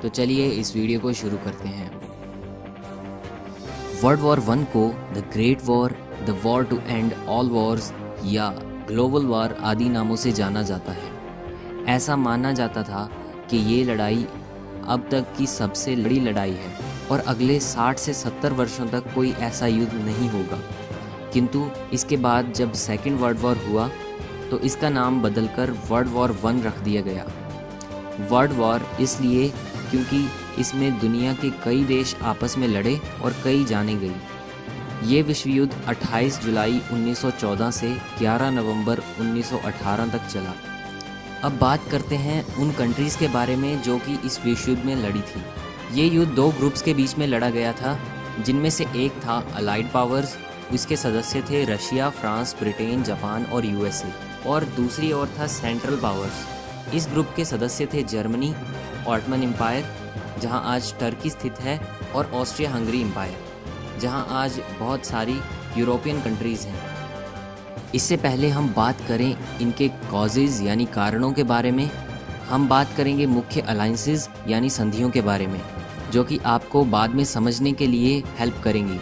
तो चलिए इस वीडियो को शुरू करते हैं। वर्ल्ड वॉर वन को the great war, the war to end all wars या ग्लोबल वॉर आदि नामों से जाना जाता है। ऐसा माना जाता था कि ये लड़ाई अब तक की सबसे बड़ी लड़ाई है और अगले 60 से 70 वर्षों तक कोई ऐसा युद्ध नहीं होगा। किंतु इसके बाद जब सेकेंड वर्ल्ड वॉर हुआ तो इसका नाम बदलकर वर्ल्ड वॉर वन रख दिया गया। वर्ल्ड वॉर इसलिए क्योंकि इसमें दुनिया के कई देश आपस में लड़े और कई जाने गई। ये विश्व युद्ध 28 जुलाई 1914 से 11 नवंबर 1918 तक चला। अब बात करते हैं उन कंट्रीज़ के बारे में जो कि इस विश्व युद्ध में लड़ी थी। ये युद्ध दो ग्रुप्स के बीच में लड़ा गया था, जिनमें से एक था अलाइड पावर्स, इसके सदस्य थे रशिया, फ्रांस, ब्रिटेन, जापान और यूएसए, और दूसरी ओर था सेंट्रल पावर्स। इस ग्रुप के सदस्य थे जर्मनी, ऑटमन एम्पायर जहां आज टर्की स्थित है, और ऑस्ट्रिया हंगरी एम्पायर जहां आज बहुत सारी यूरोपियन कंट्रीज़ हैं। इससे पहले हम बात करें इनके कॉजेज़ यानी कारणों के बारे में, हम बात करेंगे मुख्य अलायंसेस यानी संधियों के बारे में, जो कि आपको बाद में समझने के लिए हेल्प करेंगी।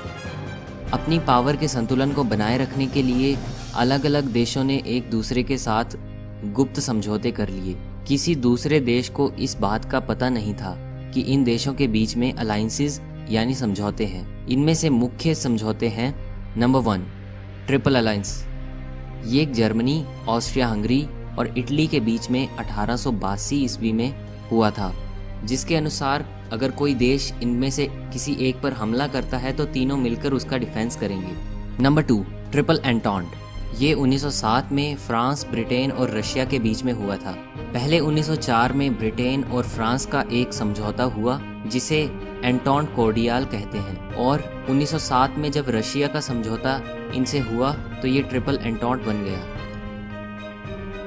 अपनी पावर के संतुलन को बनाए रखने के लिए अलग अलग देशों ने एक दूसरे के साथ गुप्त समझौते कर लिए। किसी दूसरे देश को इस बात का पता नहीं था कि इन देशों के बीच में अलायंसेस यानी समझौते हैं। इनमें से मुख्य समझौते हैं नंबर 1 ट्रिपल अलायंस। ये जर्मनी, ऑस्ट्रिया हंगरी और इटली के बीच में 1882 ईस्वी में हुआ था, जिसके अनुसार अगर कोई देश इनमें से किसी एक पर हमला करता है तो तीनों मिलकर उसका डिफेंस करेंगे। Number 2 triple entente. ये 1907 में फ्रांस, ब्रिटेन और रशिया के बीच में हुआ था। पहले 1904 में ब्रिटेन और फ्रांस का एक समझौता हुआ जिसे एंटॉन्ट कोर्डियाल कहते हैं, और 1907 में जब रशिया का समझौता इनसे हुआ तो ये ट्रिपल एंटॉन्ट बन गया।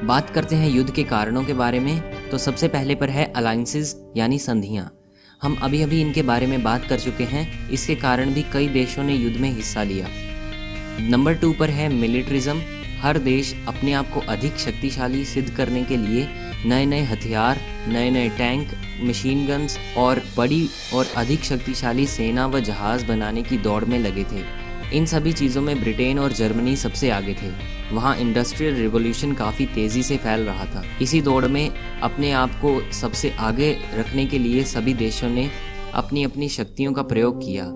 बात करते हैं युद्ध के कारणों के बारे में, तो सबसे पहले पर है अलायंसेस यानी संधियां। हम अभी अभी इनके बारे में बात कर चुके हैं, इसके कारण भी कई देशों ने युद्ध में हिस्सा लिया। नंबर 2 पर है मिलिट्रिज्म। हर देश अपने आप को अधिक शक्तिशाली सिद्ध करने के लिए नए नए हथियार, नए नए टैंक, मशीन गन्स और बड़ी और अधिक शक्तिशाली सेना व जहाज बनाने की दौड़ में लगे थे। इन सभी चीज़ों में ब्रिटेन और जर्मनी सबसे आगे थे। वहाँ इंडस्ट्रियल रिवॉल्यूशन काफ़ी तेज़ी से फैल रहा था। इसी दौड़ में अपने आप को सबसे आगे रखने के लिए सभी देशों ने अपनी अपनी शक्तियों का प्रयोग किया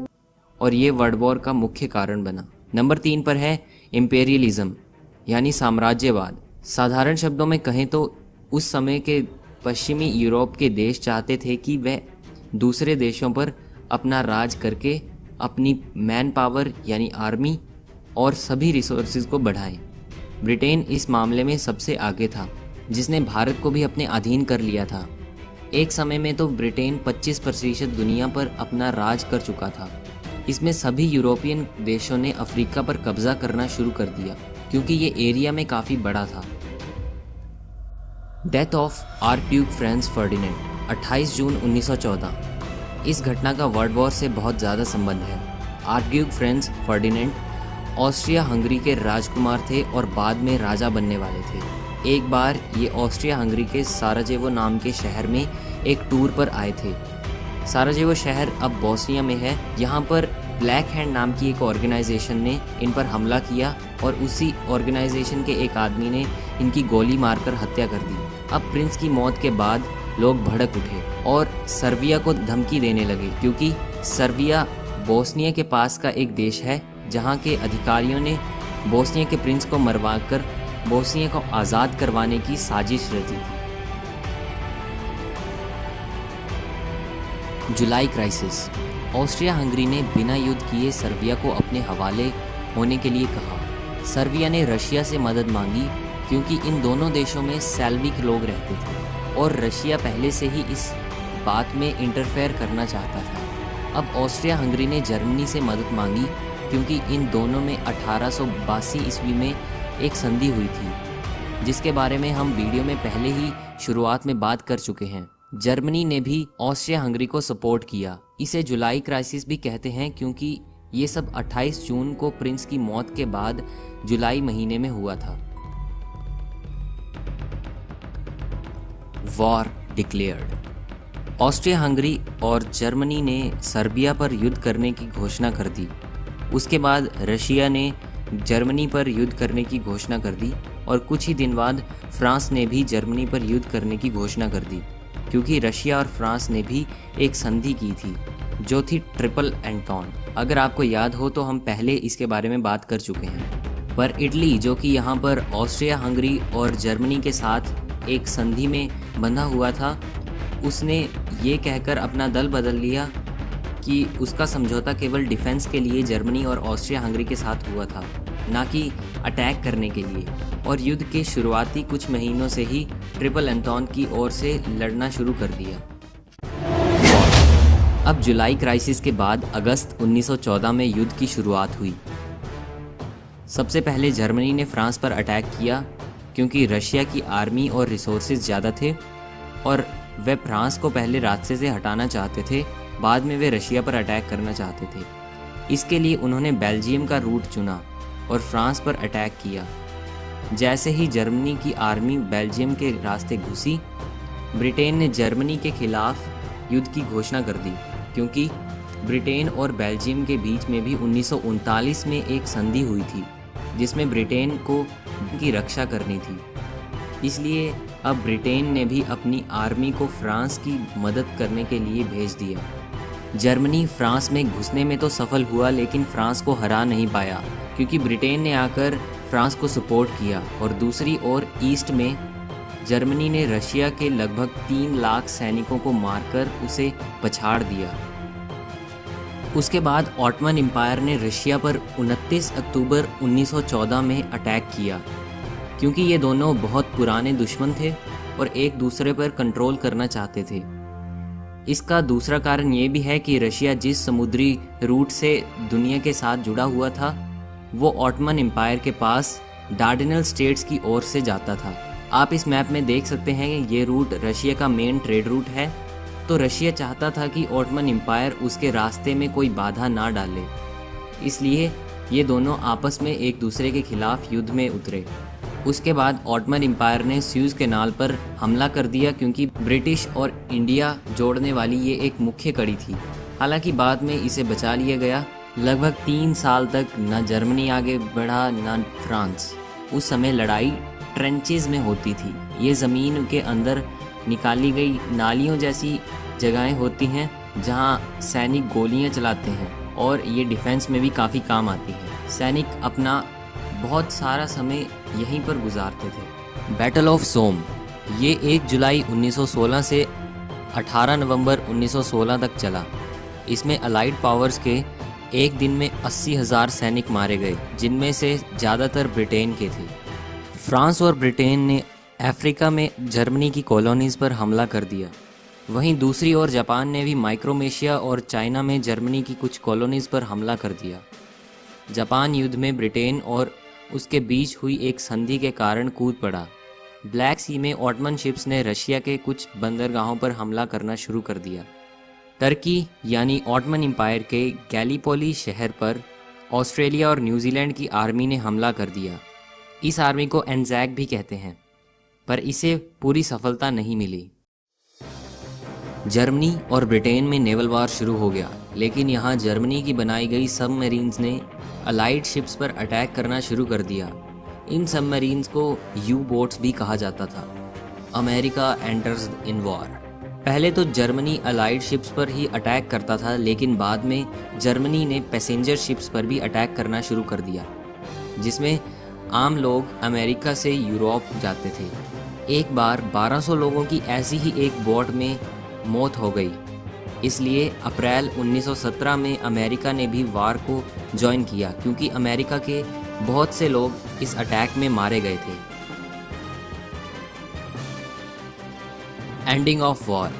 और ये वर्ल्ड वॉर का मुख्य कारण बना। नंबर 3 पर है इम्पेरियलिज्म यानी साम्राज्यवाद। साधारण शब्दों में कहें तो उस समय के पश्चिमी यूरोप के देश चाहते थे कि वह दूसरे देशों पर अपना राज करके अपनी मैन पावर यानी आर्मी और सभी रिसोर्सेज को बढ़ाएं। ब्रिटेन इस मामले में सबसे आगे था, जिसने भारत को भी अपने अधीन कर लिया था। एक समय में तो ब्रिटेन 25% दुनिया पर अपना राज कर चुका था। इसमें सभी यूरोपियन देशों ने अफ्रीका पर कब्जा करना शुरू कर दिया क्योंकि ये एरिया में काफ़ी बड़ा था। Death of archduke Franz Ferdinand 28 जून 1914। इस घटना का वर्ल्ड वॉर से बहुत ज़्यादा संबंध है। Archduke Franz Ferdinand Austria Hungary के राजकुमार थे और बाद में राजा बनने वाले थे। एक बार ये ऑस्ट्रिया हंगरी के साराजेवो नाम के शहर में एक टूर पर आए थे। साराजेवो शहर अब बोस्निया में है। यहाँ पर ब्लैक हैंड नाम की एक ऑर्गेनाइजेशन ने इन पर हमला किया और उसी ऑर्गेनाइजेशन के एक आदमी ने इनकी गोली मारकर हत्या कर दी। अब प्रिंस की मौत के बाद लोग भड़क उठे और सर्बिया को धमकी देने लगे, क्योंकि सर्बिया बोस्निया के पास का एक देश है जहाँ के अधिकारियों ने बोस्निया के प्रिंस को मरवाकर बोस्निया को आज़ाद करवाने की साजिश रची थी। जुलाई क्राइसिस। ऑस्ट्रिया हंगरी ने बिना युद्ध किए सर्बिया को अपने हवाले होने के लिए कहा। सर्बिया ने रशिया से मदद मांगी क्योंकि इन दोनों देशों में स्लाविक लोग रहते थे और रशिया पहले से ही इस बात में इंटरफेयर करना चाहता था। अब ऑस्ट्रिया हंगरी ने जर्मनी से मदद मांगी क्योंकि इन दोनों में 1882 ईस्वी में एक संधि हुई थी, जिसके बारे में हम वीडियो में पहले ही शुरुआत में बात कर चुके हैं। जर्मनी ने भी ऑस्ट्रिया हंगरी को सपोर्ट किया। इसे जुलाई क्राइसिस भी कहते हैं क्योंकि ये सब 28 जून को प्रिंस की मौत के बाद जुलाई महीने में हुआ था। War declared. ऑस्ट्रिया हंगरी और जर्मनी ने सर्बिया पर युद्ध करने की घोषणा कर दी। उसके बाद रशिया ने जर्मनी पर युद्ध करने की घोषणा कर दी और कुछ ही दिन बाद फ्रांस ने भी जर्मनी पर युद्ध करने की घोषणा कर दी, क्योंकि रशिया और फ्रांस ने भी एक संधि की थी जो थी ट्रिपल एंटॉन। अगर आपको याद हो तो हम पहले इसके बारे में बात कर चुके हैं। पर इटली, जो कि यहाँ पर ऑस्ट्रिया हंगरी और जर्मनी के साथ एक संधि में बंधा हुआ था, उसने ये कहकर अपना दल बदल लिया कि उसका समझौता केवल डिफेंस के लिए जर्मनी और ऑस्ट्रिया हंगरी के साथ हुआ था, ना कि अटैक करने के लिए। और युद्ध के शुरुआती कुछ महीनों से ही ट्रिपल एंटॉन की ओर से लड़ना शुरू कर दिया। अब जुलाई क्राइसिस के बाद अगस्त 1914 में युद्ध की शुरुआत हुई। सबसे पहले जर्मनी ने फ्रांस पर अटैक किया, क्योंकि रशिया की आर्मी और रिसोर्सेज ज़्यादा थे और वे फ्रांस को पहले रास्ते से हटाना चाहते थे, बाद में वे रशिया पर अटैक करना चाहते थे। इसके लिए उन्होंने बेल्जियम का रूट चुना और फ्रांस पर अटैक किया। जैसे ही जर्मनी की आर्मी बेल्जियम के रास्ते घुसी, ब्रिटेन ने जर्मनी के खिलाफ युद्ध की घोषणा कर दी, क्योंकि ब्रिटेन और बेल्जियम के बीच में भी 1939 में एक संधि हुई थी जिसमें ब्रिटेन को उनकी रक्षा करनी थी। इसलिए अब ब्रिटेन ने भी अपनी आर्मी को फ्रांस की मदद करने के लिए भेज दिया। जर्मनी फ्रांस में घुसने में तो सफल हुआ, लेकिन फ्रांस को हरा नहीं पाया, क्योंकि ब्रिटेन ने आकर फ्रांस को सपोर्ट किया। और दूसरी ओर ईस्ट में जर्मनी ने रशिया के लगभग 3 लाख सैनिकों को मारकर उसे पछाड़ दिया। उसके बाद ऑटमन एम्पायर ने रशिया पर 29 अक्टूबर 1914 में अटैक किया, क्योंकि ये दोनों बहुत पुराने दुश्मन थे और एक दूसरे पर कंट्रोल करना चाहते थे। इसका दूसरा कारण ये भी है कि रशिया जिस समुद्री रूट से दुनिया के साथ जुड़ा हुआ था, वो ऑटमन एम्पायर के पास डार्डेनल स्टेट्स की ओर से जाता था। आप इस मैप में देख सकते हैं कि ये रूट रशिया का मेन ट्रेड रूट है। तो रशिया चाहता था कि ऑटमन एम्पायर उसके रास्ते में कोई बाधा ना डाले, इसलिए ये दोनों आपस में एक दूसरे के खिलाफ युद्ध में उतरे। उसके बाद ऑटमन एम्पायर ने स्यूज कैनाल पर हमला कर दिया, क्योंकि ब्रिटिश और इंडिया जोड़ने वाली ये एक मुख्य कड़ी थी। हालांकि बाद में इसे बचा लिया गया। लगभग 3 साल तक न जर्मनी आगे बढ़ा न फ्रांस। उस समय लड़ाई ट्रेंचेस में होती थी। ये ज़मीन के अंदर निकाली गई नालियों जैसी जगहें होती हैं जहां सैनिक गोलियां चलाते हैं, और ये डिफेंस में भी काफ़ी काम आती है। सैनिक अपना बहुत सारा समय यहीं पर गुजारते थे। बैटल ऑफ सोम ये 1 जुलाई 1916 से 18 नवंबर 1916 तक चला। इसमें अलाइड पावर्स के एक दिन में 80,000 सैनिक मारे गए, जिनमें से ज़्यादातर ब्रिटेन के थे। फ्रांस और ब्रिटेन ने अफ्रीका में जर्मनी की कॉलोनीज़ पर हमला कर दिया। वहीं दूसरी ओर जापान ने भी माइक्रोनेशिया और चाइना में जर्मनी की कुछ कॉलोनीज़ पर हमला कर दिया। जापान युद्ध में ब्रिटेन और उसके बीच हुई एक संधि के कारण कूद पड़ा। ब्लैक सी में ऑटमन शिप्स ने रशिया के कुछ बंदरगाहों पर हमला करना शुरू कर दिया। टर्की यानी ऑटमन एम्पायर के गैलीपोली शहर पर ऑस्ट्रेलिया और न्यूजीलैंड की आर्मी ने हमला कर दिया। इस आर्मी को एंजैक भी कहते हैं, पर इसे पूरी सफलता नहीं मिली। जर्मनी और ब्रिटेन में नेवल वार शुरू हो गया, लेकिन यहाँ जर्मनी की बनाई गई सबमरीन्स ने अलाइड शिप्स पर अटैक करना शुरू कर दिया। इन सबमरीन्स को यू बोट्स भी कहा जाता था। America enters in war. पहले तो जर्मनी अलाइड शिप्स पर ही अटैक करता था, लेकिन बाद में जर्मनी ने पैसेंजर शिप्स पर भी अटैक करना शुरू कर दिया, जिसमें आम लोग अमेरिका से यूरोप जाते थे। एक बार 1200 लोगों की ऐसी ही एक बोट में मौत हो गई। इसलिए अप्रैल 1917 में अमेरिका ने भी वार को ज्वाइन किया, क्योंकि अमेरिका के बहुत से लोग इस अटैक में मारे गए थे। Ending of war.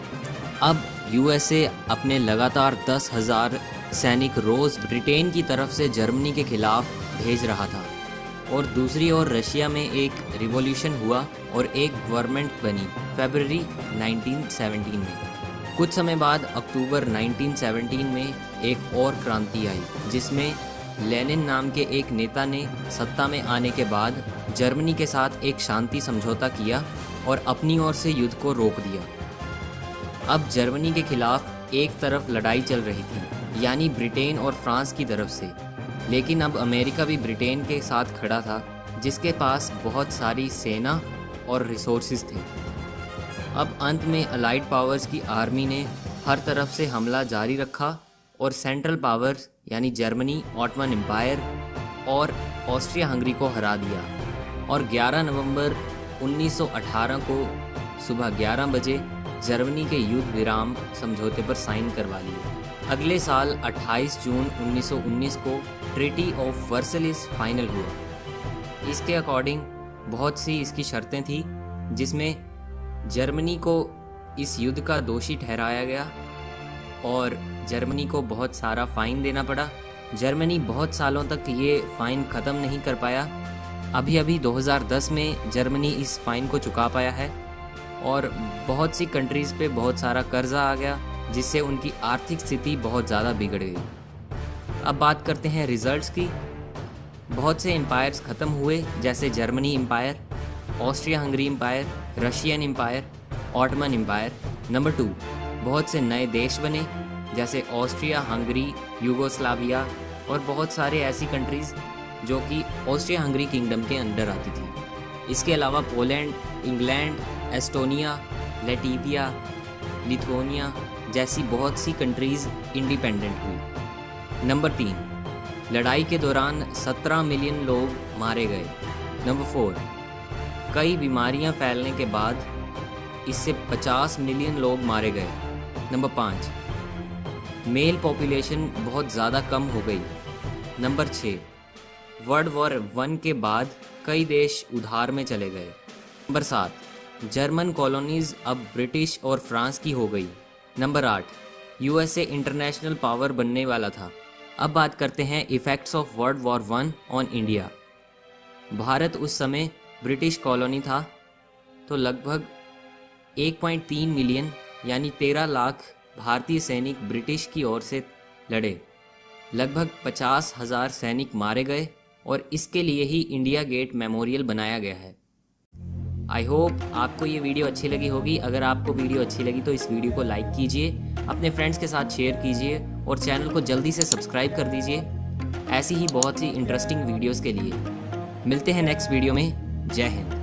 अब यूएसए अपने लगातार 10,000 सैनिक रोज ब्रिटेन की तरफ से जर्मनी के खिलाफ भेज रहा था, और दूसरी ओर रशिया में एक रिवॉल्यूशन हुआ और एक गवर्नमेंट बनी फरवरी 1917 में। कुछ समय बाद अक्टूबर 1917 में एक और क्रांति आई, जिसमें लेनिन नाम के एक नेता ने सत्ता में आने के बाद जर्मनी के साथ एक शांति समझौता किया और अपनी ओर से युद्ध को रोक दिया। अब जर्मनी के खिलाफ एक तरफ लड़ाई चल रही थी, यानी ब्रिटेन और फ्रांस की तरफ से, लेकिन अब अमेरिका भी ब्रिटेन के साथ खड़ा था, जिसके पास बहुत सारी सेना और रिसोर्सेज थे। अब अंत में अलाइड पावर्स की आर्मी ने हर तरफ से हमला जारी रखा और सेंट्रल पावर्स यानी जर्मनी, ऑटोमन एम्पायर और ऑस्ट्रिया हंगरी को हरा दिया और 11 नवंबर 1918 को सुबह 11 बजे जर्मनी के युद्ध विराम समझौते पर साइन करवा लिए। अगले साल 28 जून 1919 को ट्रीटी ऑफ वर्सलिस फाइनल हुआ। इसके अकॉर्डिंग बहुत सी इसकी शर्तें थी, जिसमें जर्मनी को इस युद्ध का दोषी ठहराया गया और जर्मनी को बहुत सारा फ़ाइन देना पड़ा। जर्मनी बहुत सालों तक ये फ़ाइन ख़त्म नहीं कर पाया। अभी 2010 में जर्मनी इस फ़ाइन को चुका पाया है और बहुत सी कंट्रीज़ पे बहुत सारा कर्जा आ गया, जिससे उनकी आर्थिक स्थिति बहुत ज़्यादा बिगड़ गई। अब बात करते हैं रिजल्ट्स की। बहुत से एम्पायर्स ख़त्म हुए, जैसे Germany empire, Austria Hungary empire, Russian empire, Ottoman empire. Number 2, बहुत से नए देश बने, जैसे ऑस्ट्रिया हंगरी, यूगोस्लाविया और बहुत सारे ऐसी कंट्रीज़ जो कि ऑस्ट्रिया हंगरी किंगडम के अंडर आती थी। इसके अलावा Poland, England, Estonia, Latvia, Lithuania जैसी बहुत सी कंट्रीज़ इंडिपेंडेंट हुई। नंबर 3, लड़ाई के दौरान 17 मिलियन लोग मारे गए। नंबर 4, कई बीमारियां फैलने के बाद इससे 50 मिलियन लोग मारे गए। नंबर 5, मेल पॉपुलेशन बहुत ज़्यादा कम हो गई। नंबर 6, वर्ल्ड वॉर 1 के बाद कई देश उधार में चले गए। नंबर 7, जर्मन कॉलोनीज़ अब ब्रिटिश और फ्रांस की हो गई। नंबर 8, यूएसए इंटरनेशनल पावर बनने वाला था। अब बात करते हैं effects of world war 1 on India. Bharat उस समय ब्रिटिश कॉलोनी था, तो लगभग 1.3 मिलियन यानी 13 लाख भारतीय सैनिक ब्रिटिश की ओर से लड़े। लगभग 50,000 सैनिक मारे गए और इसके लिए ही इंडिया गेट मेमोरियल बनाया गया है। आई होप आपको ये वीडियो अच्छी लगी होगी। अगर आपको वीडियो अच्छी लगी तो इस वीडियो को लाइक कीजिए, अपने फ्रेंड्स के साथ शेयर कीजिए और चैनल को जल्दी से सब्सक्राइब कर दीजिए ऐसी ही बहुत सी इंटरेस्टिंग वीडियोस के लिए। मिलते हैं नेक्स्ट वीडियो में। जय हिंद।